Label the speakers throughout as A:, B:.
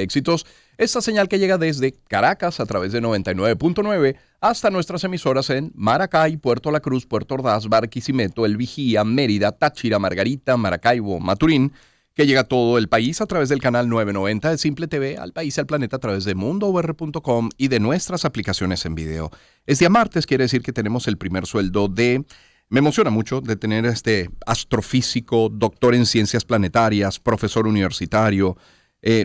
A: Éxitos, esta señal que llega desde Caracas a través de 99.9 hasta nuestras emisoras en Maracay, Puerto La Cruz, Puerto Ordaz, Barquisimeto, El Vigía, Mérida, Táchira, Margarita, Maracaibo, Maturín, que llega a todo el país a través del canal 990 de Simple TV, al país y al planeta a través de mundour.com y de nuestras aplicaciones en video. Es día martes, quiere decir que tenemos el primer sueldo de... Me emociona mucho de tener a este astrofísico, doctor en ciencias planetarias, profesor universitario.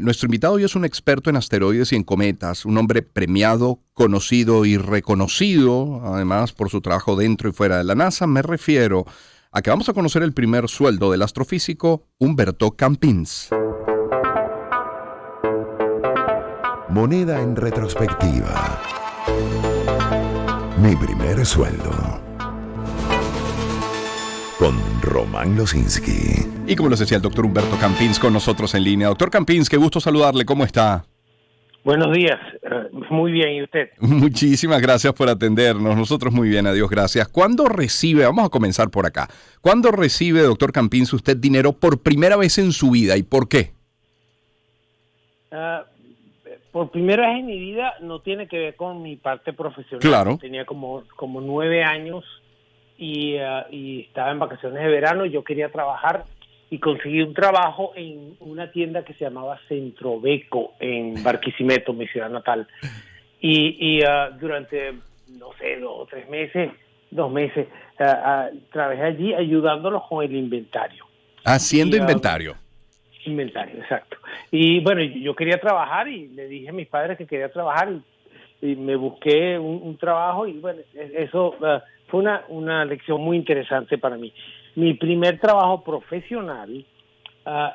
A: Nuestro invitado hoy es un experto en asteroides y en cometas, un hombre premiado, conocido y reconocido, además por su trabajo dentro y fuera de la NASA. Me refiero a que vamos a conocer el primer sueldo del astrofísico Humberto Campins.
B: Moneda en retrospectiva. Mi primer sueldo. Con Román Losinski.
A: Y como les decía el doctor Humberto Campins con nosotros en línea. Doctor Campins, qué gusto saludarle, ¿cómo está?
C: Buenos días, muy bien, ¿y usted?
A: Muchísimas gracias por atendernos, nosotros muy bien, adiós, gracias. ¿Cuándo recibe, vamos a comenzar por acá, cuándo recibe, doctor Campins, usted dinero por primera vez en su vida y por qué?
C: Por primera vez en mi vida no tiene que ver con mi parte profesional.
A: Claro.
C: Tenía como 9 años y estaba en vacaciones de verano, yo quería trabajar y conseguí un trabajo en una tienda que se llamaba Centrobeco en Barquisimeto, mi ciudad natal. Y durante, no sé, 2 meses, trabajé allí ayudándolos con el inventario.
A: Haciendo inventario.
C: Inventario, exacto. Y bueno, yo quería trabajar y le dije a mis padres que quería trabajar y me busqué un trabajo y bueno, eso fue una lección muy interesante para mí. Mi primer trabajo profesional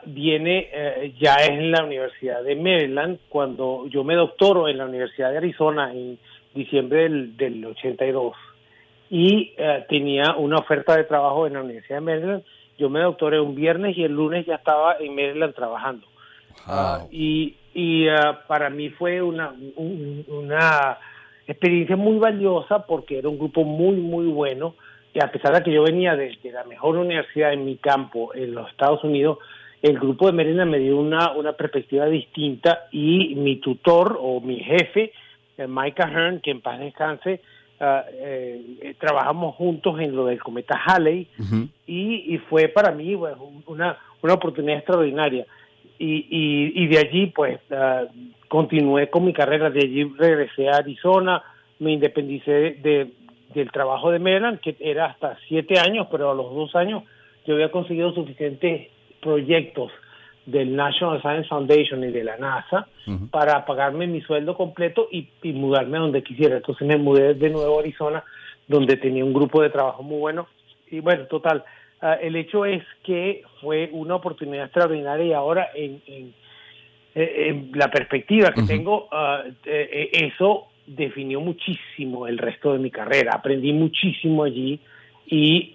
C: viene ya en la Universidad de Maryland, cuando yo me doctoro en la Universidad de Arizona en diciembre del 82 y tenía una oferta de trabajo en la Universidad de Maryland. Yo me doctoré un viernes y el lunes ya estaba en Maryland trabajando.
A: Wow.
C: Para mí fue una experiencia muy valiosa porque era un grupo muy, muy bueno. Y a pesar de que yo venía de la mejor universidad en mi campo en los Estados Unidos, el grupo de Maryland me dio una perspectiva distinta y mi tutor o mi jefe, Mike Ahern, que en paz descanse, trabajamos juntos en lo del cometa Halley.
A: Uh-huh.
C: y fue para mí bueno, una oportunidad extraordinaria y de allí pues continué con mi carrera. De allí regresé a Arizona, me independicé del trabajo de Maryland, que era hasta 7 años, pero a los 2 años yo había conseguido suficientes proyectos del National Science Foundation y de la NASA uh-huh. para pagarme mi sueldo completo y mudarme a donde quisiera. Entonces me mudé de nuevo a Arizona, donde tenía un grupo de trabajo muy bueno. Y bueno, total, el hecho es que fue una oportunidad extraordinaria y ahora en la perspectiva que uh-huh. tengo, eso definió muchísimo el resto de mi carrera. Aprendí muchísimo allí y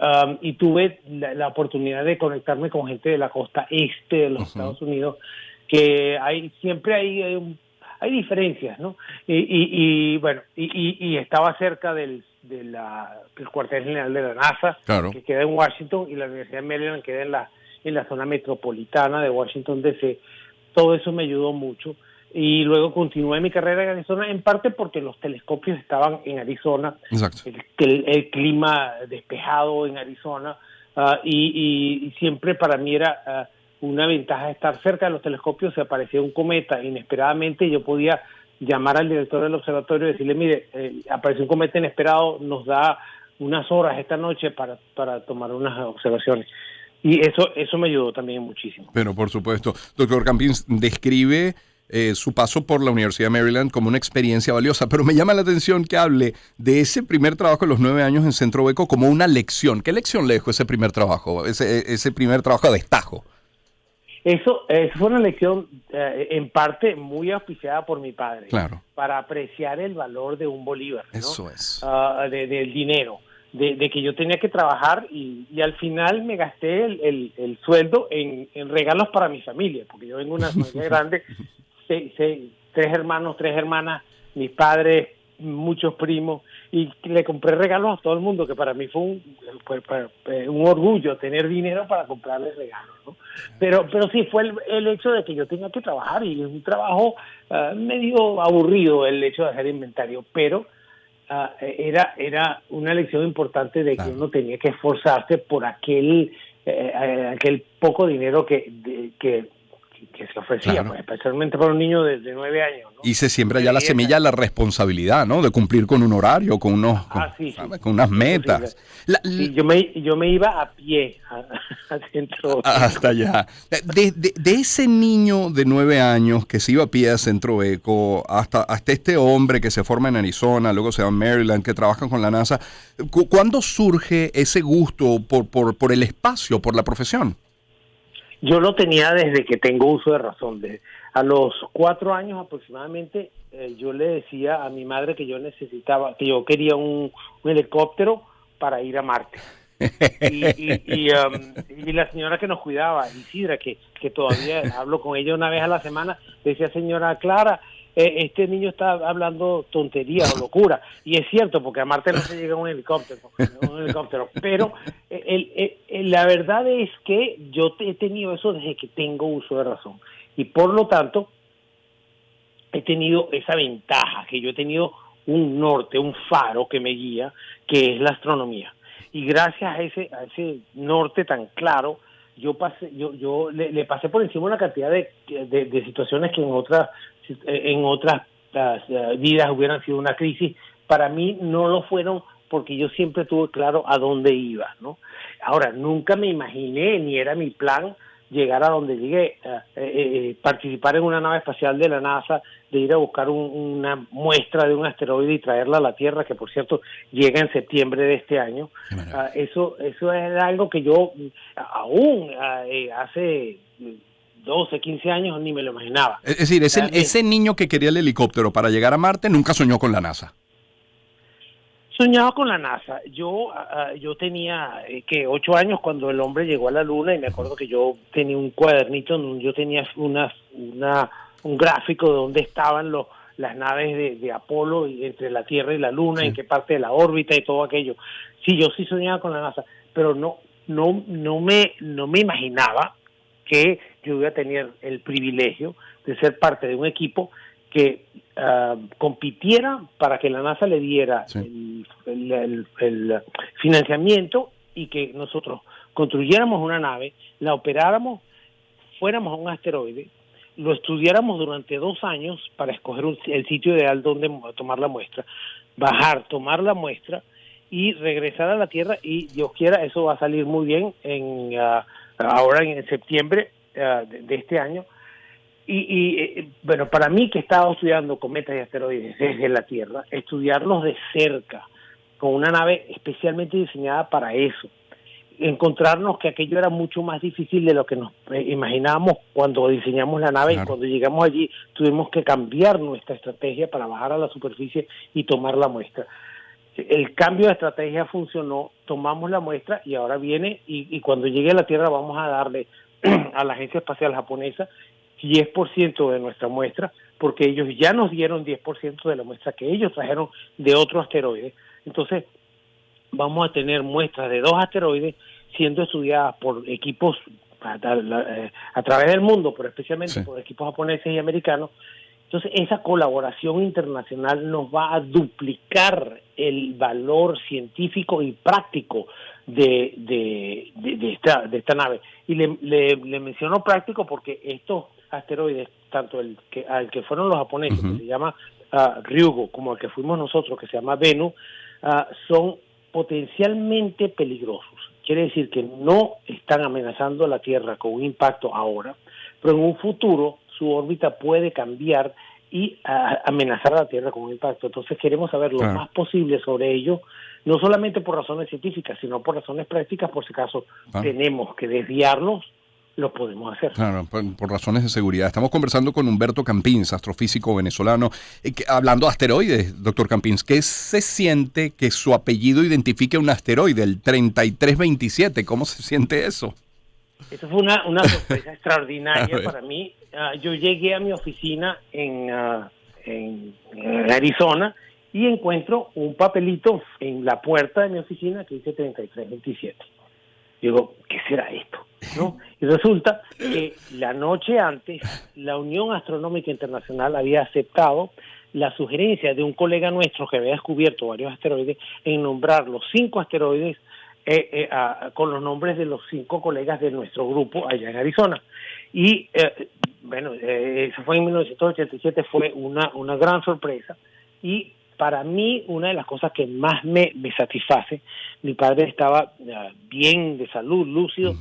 C: tuve la oportunidad de conectarme con gente de la costa este de los uh-huh. Estados Unidos, que siempre hay diferencias, ¿no? Y estaba cerca del cuartel general de la NASA,
A: claro.
C: que queda en Washington, y la Universidad de Maryland queda en la zona metropolitana de Washington D.C. Todo eso me ayudó mucho. Y luego continué mi carrera en Arizona, en parte porque los telescopios estaban en Arizona.
A: Exacto.
C: El clima despejado en Arizona, y siempre para mí era una ventaja estar cerca de los telescopios. Si aparecía un cometa inesperadamente, yo podía llamar al director del observatorio y decirle, mire, apareció un cometa inesperado, nos da unas horas esta noche para tomar unas observaciones. Y eso me ayudó también muchísimo.
A: Pero por supuesto, doctor Campins describe su paso por la Universidad de Maryland como una experiencia valiosa, pero me llama la atención que hable de ese primer trabajo de los 9 años en Centrobeco como una lección. ¿Qué lección le dejó ese primer trabajo, ese primer trabajo a destajo?
C: Eso fue una lección en parte muy auspiciada por mi padre,
A: claro.
C: para apreciar el valor de un bolívar, ¿no?
A: Eso es.
C: Del dinero, de que yo tenía que trabajar y al final me gasté el sueldo en regalos para mi familia, porque yo vengo de una familia grande, 3 hermanos, 3 hermanas, mis padres, muchos primos, y le compré regalos a todo el mundo, que para mí fue un orgullo tener dinero para comprarles regalos, ¿no? Pero sí fue el hecho de que yo tenía que trabajar, y es un trabajo medio aburrido el hecho de hacer inventario, pero era una lección importante de que uno tenía que esforzarse por aquel poco dinero que se ofrecía, pues, especialmente para un niño de 9 años, ¿no?
A: Y se siembra ya la semilla de la responsabilidad, ¿no? De cumplir con un horario, con con unas metas.
C: Sí, yo me iba a pie al centro.
A: Hasta allá. De ese niño de 9 años que se iba a pie a Centro Eco, hasta este hombre que se forma en Arizona, luego se va a Maryland, que trabaja con la NASA, ¿cuándo surge ese gusto por el espacio, por la profesión?
C: Yo lo tenía desde que tengo uso de razón. A los 4 años aproximadamente, yo le decía a mi madre que yo quería un helicóptero para ir a Marte. Y la señora que nos cuidaba, Isidra, que todavía hablo con ella una vez a la semana, decía: señora Clara, este niño está hablando tontería o locura. Y es cierto, porque a Marte no se llega en un helicóptero. Pero la verdad es que yo he tenido eso desde que tengo uso de razón. Y por lo tanto, he tenido esa ventaja, que yo he tenido un norte, un faro que me guía, que es la astronomía. Y gracias a ese norte tan claro, yo le pasé por encima una cantidad de situaciones que en otras vidas hubieran sido una crisis. Para mí no lo fueron, porque yo siempre tuve claro a dónde iba, ¿no? Ahora, nunca me imaginé, ni era mi plan, llegar a donde llegué, participar en una nave espacial de la NASA, de ir a buscar una muestra de un asteroide y traerla a la Tierra, que por cierto llega en septiembre de este año. Eso es algo que yo aún hace 12, 15 años ni me lo imaginaba.
A: Es decir, ese niño que quería el helicóptero para llegar a Marte nunca soñó con la NASA.
C: Soñaba con la NASA. Yo tenía 8 años cuando el hombre llegó a la Luna, y me acuerdo que yo tenía un cuadernito donde yo tenía un gráfico de dónde estaban las naves de Apolo entre la Tierra y la Luna, en qué parte de la órbita y todo aquello. Sí, yo sí soñaba con la NASA, pero no me imaginaba que yo iba a tener el privilegio de ser parte de un equipo que compitiera para que la NASA le diera el financiamiento, y que nosotros construyéramos una nave, la operáramos, fuéramos a un asteroide, lo estudiáramos durante 2 años para escoger el sitio ideal donde tomar la muestra, bajar, tomar la muestra y regresar a la Tierra, y Dios quiera, eso va a salir muy bien ahora en septiembre de este año. Y bueno, para mí, que he estado estudiando cometas y asteroides desde la Tierra, estudiarlos de cerca, con una nave especialmente diseñada para eso, encontrarnos que aquello era mucho más difícil de lo que nos imaginábamos cuando diseñamos la nave. Claro. Y cuando llegamos allí tuvimos que cambiar nuestra estrategia para bajar a la superficie y tomar la muestra. El cambio de estrategia funcionó, tomamos la muestra, y ahora viene, y cuando llegue a la Tierra vamos a darle a la Agencia Espacial Japonesa 10% de nuestra muestra, porque ellos ya nos dieron 10% de la muestra que ellos trajeron de otro asteroide. Entonces vamos a tener muestras de 2 asteroides siendo estudiadas por equipos a través del mundo, pero especialmente por equipos japoneses y americanos. Entonces esa colaboración internacional nos va a duplicar el valor científico y práctico de esta nave. Y le menciono práctico porque estos asteroides, tanto al que fueron los japoneses, que se llama Ryugu, como el que fuimos nosotros, que se llama Bennu, son potencialmente peligrosos. Quiere decir que no están amenazando a la Tierra con un impacto ahora, pero en un futuro su órbita puede cambiar y amenazar a la Tierra con un impacto. Entonces queremos saber lo más posible sobre ello, no solamente por razones científicas, sino por razones prácticas. Por si acaso tenemos que desviarnos, lo podemos hacer.
A: Claro, por razones de seguridad. Estamos conversando con Humberto Campins, astrofísico venezolano, hablando de asteroides. Doctor Campins, ¿qué se siente que su apellido identifique un asteroide, el 3327? ¿Cómo se siente eso?
C: Eso fue una sorpresa extraordinaria para mí. Yo llegué a mi oficina en Arizona, y encuentro un papelito en la puerta de mi oficina que dice 3327. Digo, ¿qué será esto? ¿No? Y resulta que la noche antes, la Unión Astronómica Internacional había aceptado la sugerencia de un colega nuestro que había descubierto varios asteroides en nombrar los 5 asteroides con los nombres de los 5 colegas de nuestro grupo allá en Arizona. Y eso fue en 1987, fue una gran sorpresa. Y para mí, una de las cosas que más me satisface, mi padre estaba bien de salud, lúcido,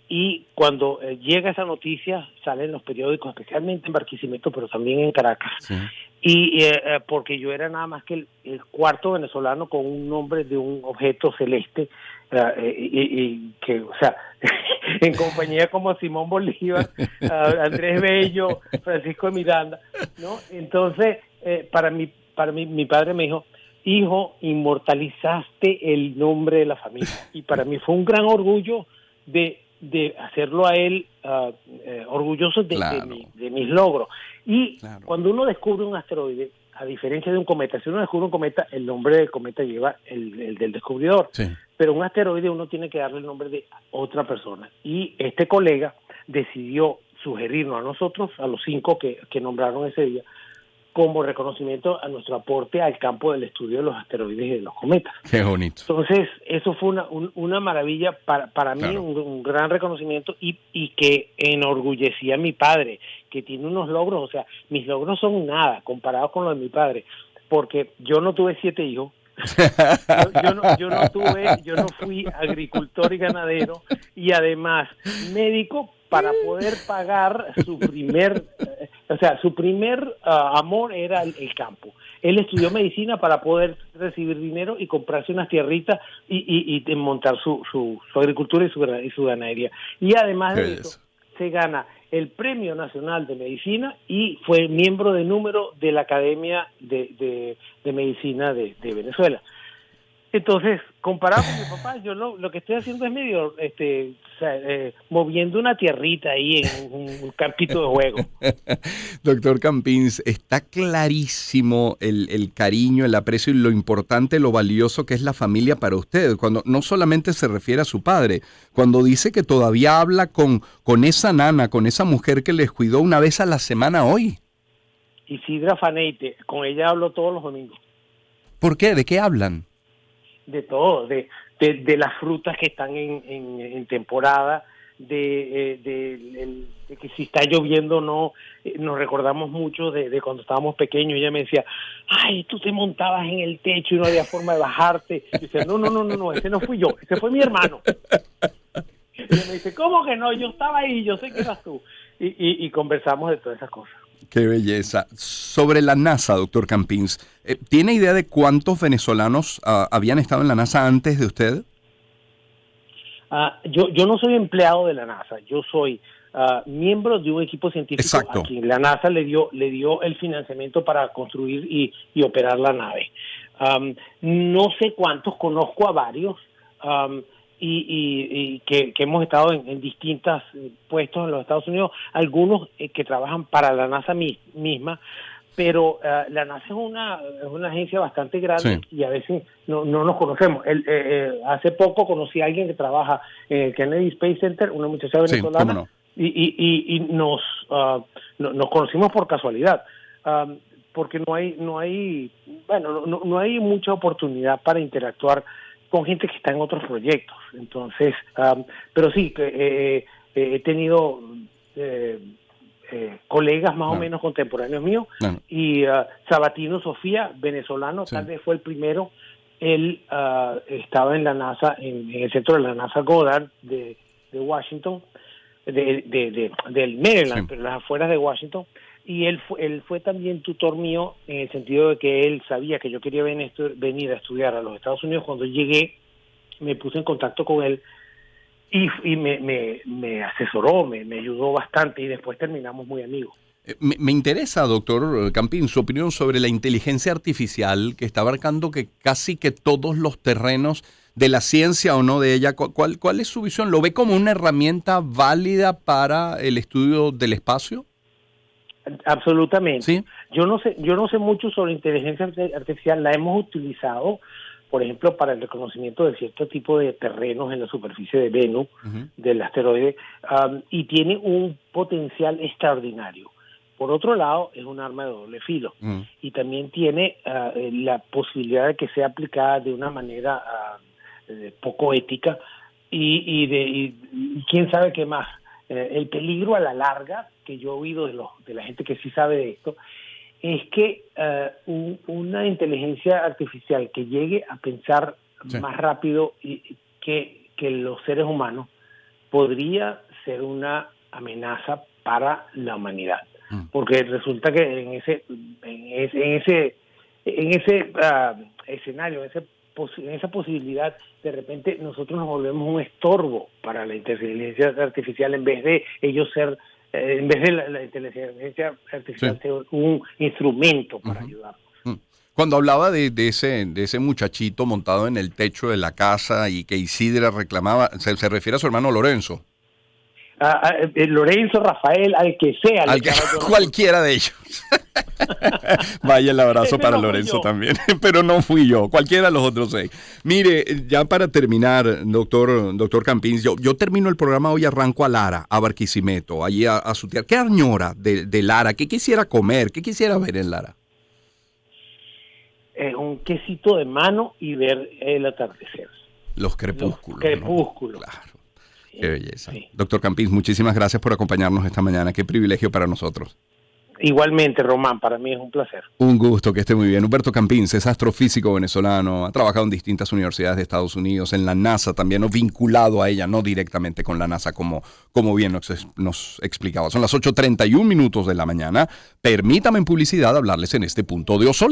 C: y cuando llega esa noticia, sale en los periódicos, especialmente en Barquisimeto, pero también en Caracas. Sí. Y porque yo era nada más que el cuarto venezolano con un nombre de un objeto celeste, que, o sea, en compañía como Simón Bolívar, Andrés Bello, Francisco de Miranda, ¿no? Entonces, para mí, mi padre me dijo, hijo, inmortalizaste el nombre de la familia. Y para mí fue un gran orgullo de hacerlo a él orgulloso de mis logros. Y cuando uno descubre un asteroide, a diferencia de un cometa, si uno descubre un cometa, el nombre del cometa lleva el del descubridor. Sí. Pero un asteroide uno tiene que darle el nombre de otra persona. Y este colega decidió sugerirnos a nosotros, a los 5 que nombraron ese día, como reconocimiento a nuestro aporte al campo del estudio de los asteroides y de los cometas.
A: Qué bonito.
C: Entonces, eso fue una maravilla para mí, un gran reconocimiento y que enorgullecía a mi padre, que tiene unos logros, o sea, mis logros son nada comparados con los de mi padre, porque yo no tuve 7 hijos, yo no fui agricultor y ganadero, y además médico para poder pagar su primer amor era el campo. Él estudió medicina para poder recibir dinero y comprarse unas tierritas y montar su agricultura y su ganadería. Y además de eso, se gana el Premio Nacional de Medicina y fue miembro de número de la Academia de Medicina de Venezuela. Entonces, comparado con mi papá, yo lo que estoy haciendo es medio moviendo una tierrita ahí en un campito de juego.
A: Doctor Campins, está clarísimo el cariño, el aprecio y lo importante, lo valioso que es la familia para usted. Cuando no solamente se refiere a su padre, cuando dice que todavía habla con esa nana, con esa mujer que les cuidó una vez a la semana hoy.
C: Isidra Faneite, con ella hablo todos los domingos.
A: ¿Por qué? ¿De qué hablan?
C: De todo, de las frutas que están en temporada, de que si está lloviendo o no. Nos recordamos mucho de cuando estábamos pequeños. Ella me decía, ay, tú te montabas en el techo y no había forma de bajarte. Y decía, no, ese no fui yo, ese fue mi hermano. Y ella me dice, ¿cómo que no? Yo estaba ahí, yo sé que eras tú. Y conversamos de todas esas cosas.
A: Qué belleza. Sobre la NASA, doctor Campins, ¿tiene idea de cuántos venezolanos habían estado en la NASA antes de usted?
C: Yo no soy empleado de la NASA, yo soy miembro de un equipo científico. Exacto. A quien la NASA le dio el financiamiento para construir y operar la nave. No sé cuántos, conozco a varios, y que hemos estado en distintos puestos en los Estados Unidos, algunos que trabajan para la NASA misma, pero la NASA es una agencia bastante grande, sí, y a veces no nos conocemos. Hace poco conocí a alguien que trabaja en el Kennedy Space Center, una muchacha venezolana, sí, no, y nos conocimos por casualidad, porque no hay mucha oportunidad para interactuar con gente que está en otros proyectos. Entonces, pero sí, he tenido colegas más o menos contemporáneos míos, y Sabatino Sofía, venezolano, sí, tal vez fue el primero. Él estaba en la NASA, en el centro de la NASA Goddard de Washington, del Maryland, sí, pero las afueras de Washington. Y él fue también tutor mío, en el sentido de que él sabía que yo quería venir a estudiar a los Estados Unidos. Cuando llegué, me puse en contacto con él y me asesoró, me ayudó bastante, y después terminamos muy amigos.
A: Me interesa, doctor Campín, su opinión sobre la inteligencia artificial que está abarcando que casi que todos los terrenos de la ciencia o no de ella. ¿Cuál es su visión? ¿Lo ve como una herramienta válida para el estudio del espacio?
C: Absolutamente.
A: ¿Sí?
C: Yo no sé mucho sobre inteligencia artificial. La hemos utilizado, por ejemplo, para el reconocimiento de cierto tipo de terrenos en la superficie de Venus, del asteroide, y tiene un potencial extraordinario. Por otro lado, es un arma de doble filo y también tiene la posibilidad de que sea aplicada de una manera poco ética y quién sabe qué más. El peligro a la larga, que yo he oído de la gente que sí sabe de esto, es que una inteligencia artificial que llegue a pensar más rápido que los seres humanos podría ser una amenaza para la humanidad. Porque resulta que en ese escenario, en esa posibilidad, de repente nosotros nos volvemos un estorbo para la inteligencia artificial en vez de ellos ser, en vez de la inteligencia artificial ser un instrumento para ayudarnos.
A: Cuando hablaba de ese muchachito montado en el techo de la casa y que Isidra reclamaba, se refiere a su hermano Lorenzo.
C: Lorenzo, Rafael, al que sea.
A: Cualquiera de ellos. Vaya el abrazo para Lorenzo también, pero no fui yo, cualquiera de los otros 6. Mire, ya para terminar, doctor Campins, yo termino el programa hoy, arranco a Lara, a Barquisimeto, allí a su tierra. ¿Qué añora de Lara? ¿Qué quisiera comer? ¿Qué quisiera ver en Lara?
C: Un quesito de mano y ver el atardecer.
A: Los crepúsculos.
C: Crepúsculos.
A: ¿No? Claro. Qué belleza. Sí. Doctor Campins, muchísimas gracias por acompañarnos esta mañana. Qué privilegio para nosotros.
C: Igualmente, Román, para mí es un placer.
A: Un gusto, que esté muy bien. Humberto Campins es astrofísico venezolano, ha trabajado en distintas universidades de Estados Unidos, en la NASA también, no vinculado a ella, no directamente con la NASA, como bien nos explicaba. Son las 8:31 de la mañana. Permítame en publicidad hablarles en este punto de Osol.